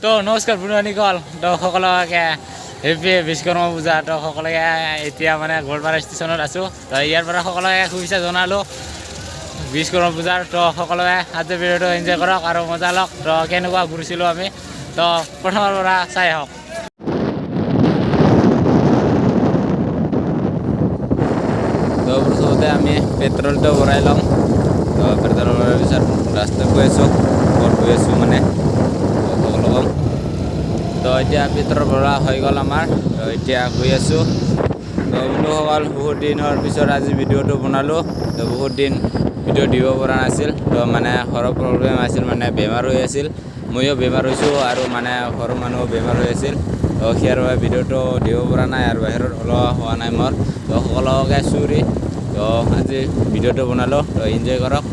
তো নমস্কাৰ বুঢ়ানীকল তো সকলোকে হেপী বিশ্বকৰ্মা পূজা তো সকলোকে এতিয়া মানে গোৱালপাৰা ষ্টেচনত আছোঁ তো ইয়াৰ পৰা সকলোকে শুভেচ্ছা জনালোঁ বিশ্বকৰ্মা পূজাৰ তো সকলোৱে আজি ভিডিঅ'টো এনজয় কৰক আৰু মজা লওক তো কেনেকুৱা ঘূৰিছিলোঁ আমি তো প্ৰথমৰ পৰা চাই আহক তো প্ৰথমতে আমি পেট্ৰলটো ভৰাই ল'ম তো পেট্ৰল ভৰাৰ পিছত ৰাস্তাত গৈ আছোঁ ক'ত গৈ আছোঁ মানে সকলো তো এতিয়া পেট্ৰল ভৰা হৈ গ'ল আমাৰ তো এতিয়া গৈ আছোঁ তো বন্ধুসকল বহুত দিনৰ পিছত আজি ভিডিঅ'টো বনালোঁ তো বহুত দিন ভিডিঅ' দিব পৰা নাছিল তো মানে ঘৰৰ প্ৰব্লেম আছিল মানে বেমাৰ হৈ আছিল ময়ো বেমাৰ হৈছোঁ আৰু মানে ঘৰৰ মানুহো বেমাৰ হৈ আছিল তো সেয়াৰ বাবে ভিডিঅ'টো দিব পৰা নাই আৰু বাহিৰত ওলোৱা হোৱা নাই মোৰ তো সকলোকে চুৰি তো আজি ভিডিঅ'টো বনালোঁ তো এনজয় কৰক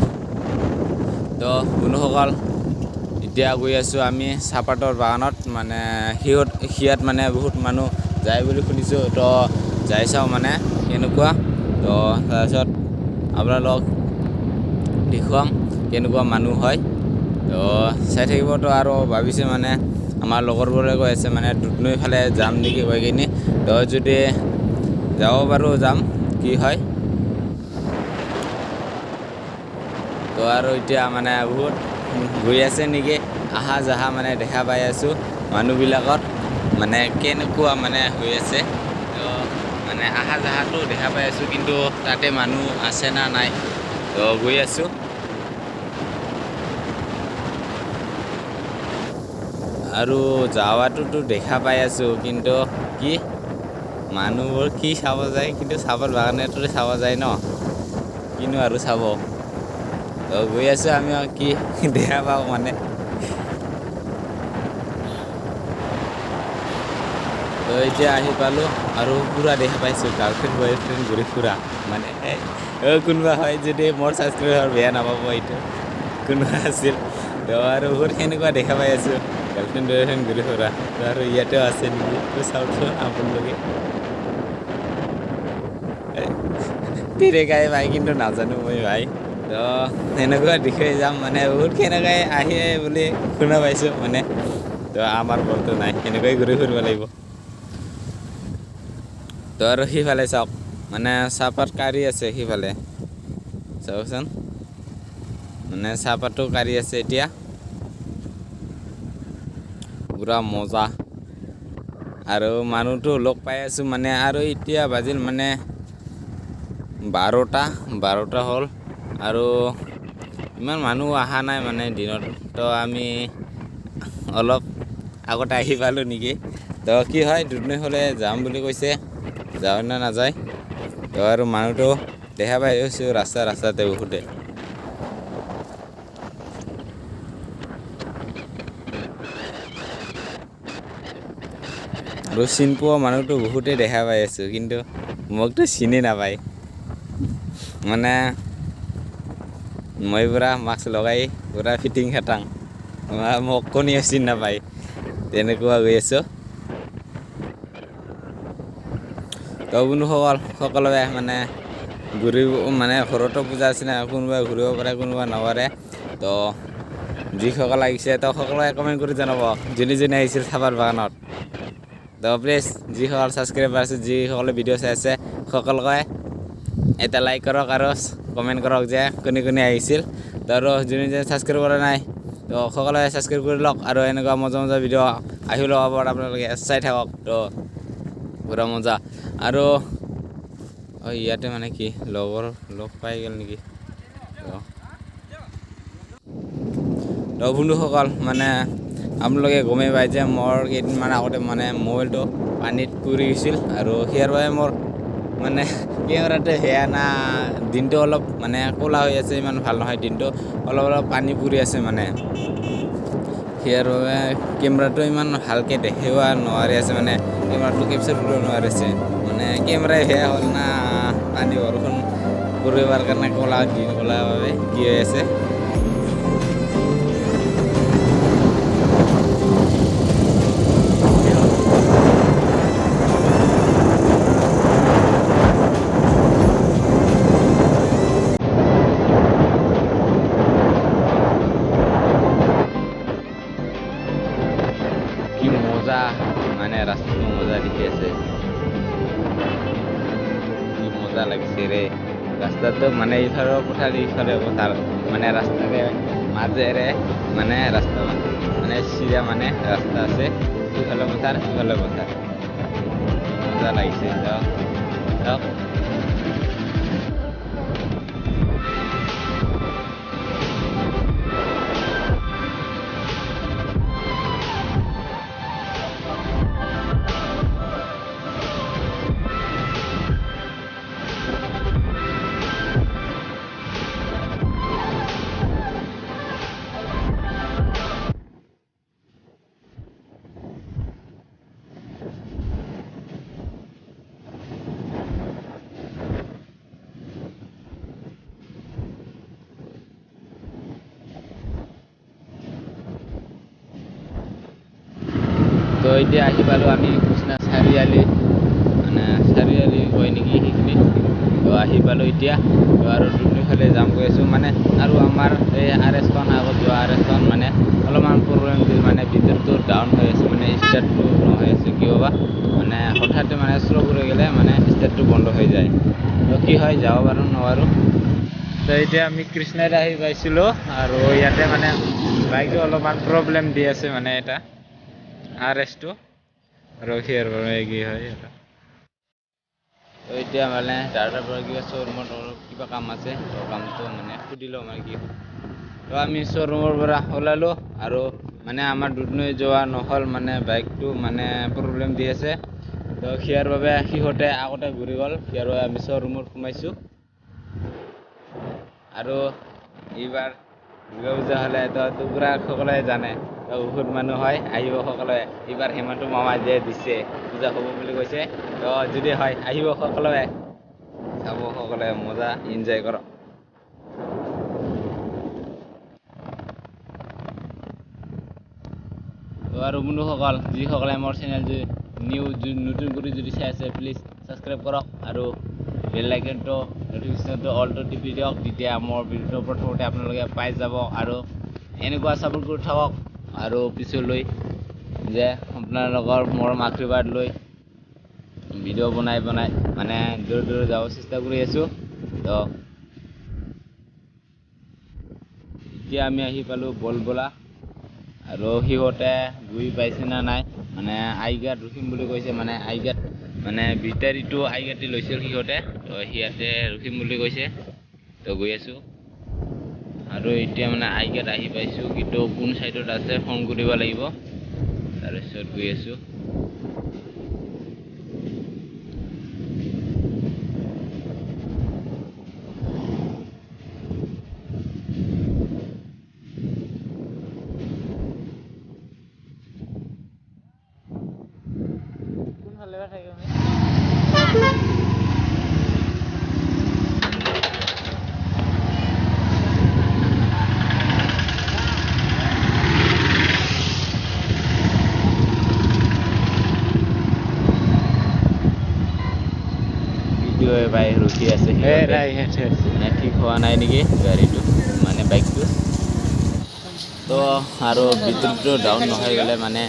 তো বন্ধুসকল এতিয়া গৈ আছোঁ আমি চাহপাতৰ বাগানত মানে সিয়াত মানে বহুত মানুহ যায় বুলি শুনিছোঁ তো যাই চাওঁ মানে কেনেকুৱা তো তাৰপিছত আপোনালোক দেখুৱাম কেনেকুৱা মানুহ হয় তো চাই থাকিবতো আৰু ভাবিছে মানে আমাৰ লগৰবোৰে কৈ আছে মানে দুধনৈ ফালে যাম নেকি কৈ কিনি তো যদি যাব পাৰোঁ যাম কি হয় তো আৰু এতিয়া মানে বহুত গৈ আছে নেকি আহা যাহা মানে দেখা পাই আছোঁ মানুহবিলাকত মানে কেনেকুৱা মানে হৈ আছে তো মানে আহা যাহাটো দেখা পাই আছোঁ কিন্তু তাতে মানুহ আছে না নাই তো গৈ আছোঁ আৰু যাৱাটোতো দেখা পাই আছোঁ কিন্তু কি মানুহবোৰ কি চাব যায় কিন্তু চাহপাত বাগানতো চাব যায় ন কিনো আৰু চাব তো গৈ আছোঁ আমি কি দেখা পাওঁ মানে তো এতিয়া আহি পালোঁ আৰু পুৰা দেখা পাইছোঁ গাৰ্লফ্ৰেণ্ড বয়ফ্ৰেণ্ড ঘূৰি ফুৰা মানে কোনোবা হয় যদি মোৰ ছাবস্ক্ৰাইবাৰ বেয়া নাপাব এইটো কোনোবা আছিল তো আৰু বহুত সেনেকুৱা দেখা পাই আছোঁ গাৰ্লফ্ৰেণ্ড বয়ফ্ৰেণ্ড ঘূৰি ফুৰা তো আৰু ইয়াতেও আছে নেকি তো চাওকচোন আপোনালোকে তেনেকাই ভাই কিন্তু নাজানো মই ভাই তো সেনেকুৱা দেখুৱাই যাম মানে বহুত সেনেকাই আহে বুলি শুনা পাইছোঁ মানে তো আমাৰ ঘৰটো নাই সেনেকুৱাই ঘূৰি ফুৰিব লাগিব তো আৰু সিফালে চাওক মানে চাহপাত কাঢ়ি আছে সিফালে চাওকচোন মানে চাহপাতো কাঢ়ি আছে এতিয়া পুৰা মজা আৰু মানুহটো লগ পাই আছোঁ মানে আৰু এতিয়া বাজিল মানে 12টা হ'ল আৰু ইমান মানুহ অহা নাই মানে দিনত তো আমি অলপ আগতে আহি পালোঁ নেকি তো কি হয় দুধনৈ হ'লে যাম বুলি কৈছে যাওঁ না নাযায় তো আৰু মানুহটো দেখা পাই আছোঁ ৰাস্তাতে বহুতে আৰু চিনি পোৱা মানুহটো বহুতেই দেখা পাই আছোঁ কিন্তু মোকতো চিনি নাপায় মানে মই পুৰা মাস্ক লগাই পুৰা ফিটিং খাটাং মোক কোনেও চিনি নাপায় তেনেকুৱা গৈ আছোঁ তো বন্ধুসকল সকলোৱে মানে ঘূৰিব মানে ঘৰতো পূজা আছে না কোনোবাই ঘূৰিব পাৰে কোনোবা নোৱাৰে তো যিসকল আহিছে তো সকলোৱে কমেণ্ট কৰি জনাব যোনে আহিছিল চাহপাত বাগানত তো প্লিজ যিসকল ছাবস্ক্ৰাইবাৰ আছে যিসকলে ভিডিঅ' চাই আছে সকলোকে এটা লাইক কৰক আৰু কমেণ্ট কৰক যে কোনে আহিছিল তো আৰু যোনে ছাবস্ক্ৰাইব কৰা নাই তো সকলোৱে ছাবস্ক্ৰাইব কৰি লওক আৰু এনেকুৱা মজা ভিডিঅ' আহিব ল'ব আপোনালোকে চাই থাকক তো পুৰা মজা আৰু ইয়াতে মানে কি লগৰ লগ পাই গ'ল নেকি তো বন্ধুসকল মানে আপোনালোকে গমেই পাই যে মোৰ কেইদিনমান আগতে মানে মোবাইলটো পানীত পৰি গৈছিল আৰু সেয়াৰ বাবে মোৰ মানে কেমেৰাটো সেয়া না দিনটো অলপ মানে ক'লা হৈ আছে ইমান ভাল নহয় দিনটো অলপ পানী পৰি আছে মানে সেয়াৰ বাবে কেমেৰাটো ইমান ভালকৈ দেখিব নোৱাৰি আছে মানে কেমেৰাটো কেপচাৰ কৰিব নোৱাৰিছে মানে কেমেৰাই সেয়া হ'ল না পানী বৰষুণ পৰিবৰ কাৰণে ক'লা বাবে কি হৈ আছে মজা মানে ৰাস্তাটো মজা দেখি আছে কি মজা লাগিছে ৰে ৰাস্তাটো মানে ইফালৰ পথাৰ ইফালে পথাৰ মানে ৰাস্তাৰে মাজেৰে মানে ৰাস্তা মানে চিধা মানে ৰাস্তা আছে ইফালে পথাৰ মজা লাগিছে যাওক তো এতিয়া আহি পালোঁ আমি কৃষ্ণা চাৰিআলি মানে চাৰিআলি হয় নেকি সেইখিনি তো আহি পালোঁ এতিয়া তো আৰু দুনিফালে যাম গৈ আছোঁ মানে আৰু আমাৰ এই RS-খন আগত যোৱা RS-খন মানে অলপমান প্ৰব্লেম দিল মানে ভিতৰটো ডাউন হৈ আছে মানে ষ্টাৰ্টটো হৈ আছে কিয় বা মানে হঠাতে মানে শ্ল' কৰি গ'লে মানে ষ্টাৰ্টটো বন্ধ হৈ যায় তো কি হয় যাব পাৰোঁ নোৱাৰোঁ তো এতিয়া আমি কৃষ্ণাত আহি পাইছিলোঁ আৰু ইয়াতে মানে বাইকটো অলপমান প্ৰব্লেম দি আছে মানে এটা RS-টো ৰখি আৰু কি হয় এটা তো এতিয়া মানে তাৰ পৰা কিবা শ্ব'ৰুমত অলপ কিবা কাম আছে তো কামটো মানে সুধি লওঁ মানে কি তো আমি শ্ব'ৰুমৰ পৰা ওলালোঁ আৰু মানে আমাৰ দুধনৈ যোৱা নহ'ল মানে বাইকটো মানে প্ৰব্লেম দি আছে তো সিয়াৰ বাবে সিহঁতে আগতে ঘূৰি গ'ল সিয়াৰ বাবে আমি শ্ব'ৰুমত সোমাইছোঁ আৰু এইবাৰ দুৰ্গা পূজা হ'লে তো টুকুৰাসকলে জানে তো বহুত মানুহ হয় আহিব সকলোৱে এইবাৰ হিমন্ত মামা যে দিছে পূজা হ'ব বুলি কৈছে তো যদি হয় আহিব সকলোৱে চাব সকলোৱে মজা এনজয় কৰক তো আৰু বন্ধুসকল যিসকলে মোৰ চেনেল নতুন কৰি যদি চাই আছে প্লিজ ছাবস্ক্ৰাইব কৰক আৰু বেল আইকনটো নটিফিকেশ্যনটো অলটো টিপি দিয়ক তেতিয়া মোৰ ভিডিঅ'টো প্ৰথমতে আপোনালোকে পাই যাব আৰু এনেকুৱা ছাপোৰ্ট কৰি থাকক আৰু পিছলৈ যে আপোনালোকৰ মৰম আশীৰ্বাদ লৈ ভিডিঅ' বনাই মানে দূৰে যাব চেষ্টা কৰি আছোঁ তো এতিয়া আমি আহি পালোঁ বলবলা আৰু সিহঁতে গৈ পাইছে না নাই মানে আইগাত ৰখিম বুলি কৈছে মানে আইগাত মানে বেটাৰীটো আইগাতে লৈছিল সিহঁতে তো সিহঁতে ৰখিম বুলি কৈছে তো গৈ আছোঁ আৰু এতিয়া মানে আইগাত আহি পাইছোঁ কিন্তু কোন চাইডত আছে ফোন কৰিব লাগিব তাৰপিছত গৈ আছোঁ কোনফালে থাকিব ভাই ৰখি আছে মানে ঠিক হোৱা নাই নেকি গাড়ীটো মানে বাইকটো তো আৰু বিদ্যুৎটো ডাউন নহৈ গ'লে মানে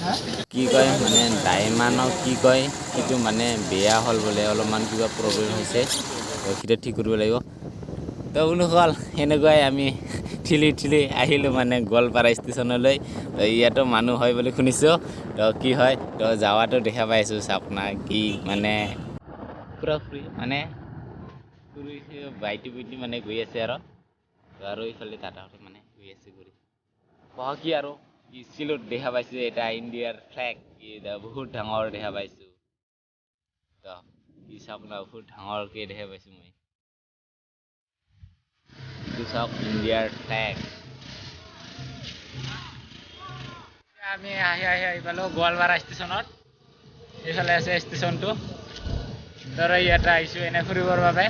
কি কয় মানে ডাইমানক কি কয় সেইটো মানে বেয়া হ'ল বোলে অলপমান কিবা প্ৰব্লেম হৈছে তো সেইটো ঠিক কৰিব লাগিব তো বন্ধুসকল এনেকুৱাই আমি ঠিলি আহিলোঁ মানে গোৱালপাৰা ষ্টেচনলৈ তো ইয়াতো মানুহ হয় বুলি শুনিছোঁ তো কি হয় তো যাৱাটো দেখা পাইছোঁ চাওক না কি মানে পুৰা ফ্ৰী মানে বাইটি মানে গৈ আছে আৰু এইফালে দাদাহঁতে মানে গৈ আছে ঘূৰি কি আৰু স্কিলত দেখা পাইছোঁ এটা ইণ্ডিয়াৰ ফ্লেগ বহুত ডাঙৰ দেখা পাইছোঁ তো কি চাওক না বহুত ডাঙৰকৈ দেখা পাইছোঁ মই এইটো চাওক ইণ্ডিয়াৰ ফ্লেগ আমি আহি পালোঁ গোৱালপাৰা ষ্টেচনত এইফালে আছে ষ্টেচনটো ধৰ ইয়াতে আহিছোঁ এনে ফুৰিবৰ বাবে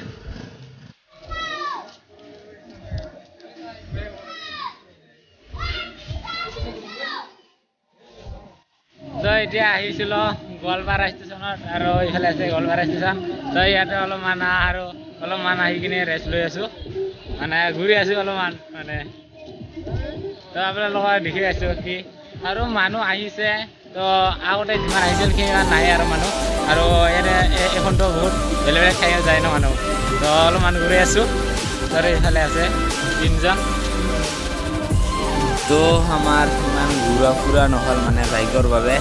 তো এতিয়া আহিছিলোঁ গোৱালপাৰা ষ্টেচনত আৰু এইফালে আছে গোৱালপাৰা ষ্টেচন তো ইয়াতে অলপমান আহি কিনে ৰেষ্ট লৈ আছোঁ মানে ঘূৰি আছোঁ অলপমান মানে তো আপোনালোকক দেখি আছোঁ কি আৰু মানুহ আহিছে তো আগতে যিমান আহিছিল সিমান নাহে আৰু মানুহ আৰু ইয়াতে এইখনতো বহুত বেলেগ বেলেগ ঠাই যায় ন মানুহ তো অলপমান ঘূৰি আছোঁ আৰু এইফালে আছে তিনিজন তো আমাৰ ইমান ঘূৰা ফুৰা নহ'ল মানে বাইকৰ বাবে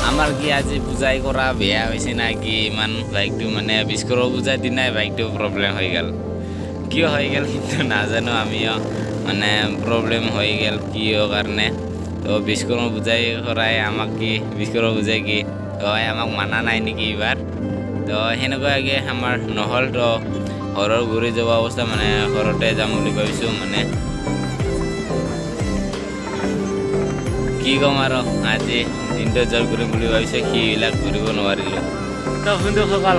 আমাৰ কি আজি বুজাই কৰা বেয়া হৈছে না কি ইমান বাইকটো মানে বিস্কুটৰ বুজাই দি নাই বাইকটো প্ৰব্লেম হৈ গ'ল কিয় হৈ গ'ল কিন্তু নাজানো আমিও মানে প্ৰব্লেম হৈ গ'ল কিয় কাৰণে তো বিস্কুটৰ বুজাই কৰাই আমাক কি বিস্কুটৰ বুজাই কি হয় আমাক মানা নাই নেকি এইবাৰ তো সেনেকুৱাকৈ আমাৰ নহ'ল তো ঘৰৰ ঘূৰি যোৱা অৱস্থা মানে ঘৰতে যাম বুলি ভাবিছোঁ মানে কি ক'ম আৰু আজি দিনটো জল ঘূৰিম বুলি ভাবিছোঁ সেইবিলাক ঘূৰিব নোৱাৰিলোঁ তো বন্ধুসকল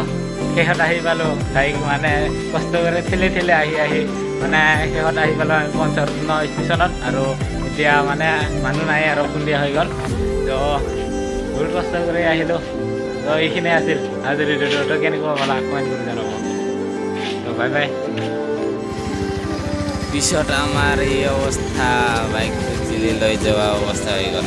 শেষত আহি পালোঁ বাইক মানে কষ্ট কৰি ঠেলি ঠেলি আহি মানে শেষত আহি পালোঁ আমি 55 ষ্টেচনত আৰু এতিয়া মানে মানুহ নাই আৰু সন্ধিয়া হৈ গ'ল তো বহুত কষ্ট কৰি আহিলোঁ তো এইখিনিয়ে আছিল আজিৰ ভিডিঅ'টো কেনেকুৱা পালা কমেণ্ট কৰি জনাব তো বাই বাই পিছত আমাৰ এই অৱস্থা বাইক চিলি লৈ যোৱা অৱস্থা হৈ গ'ল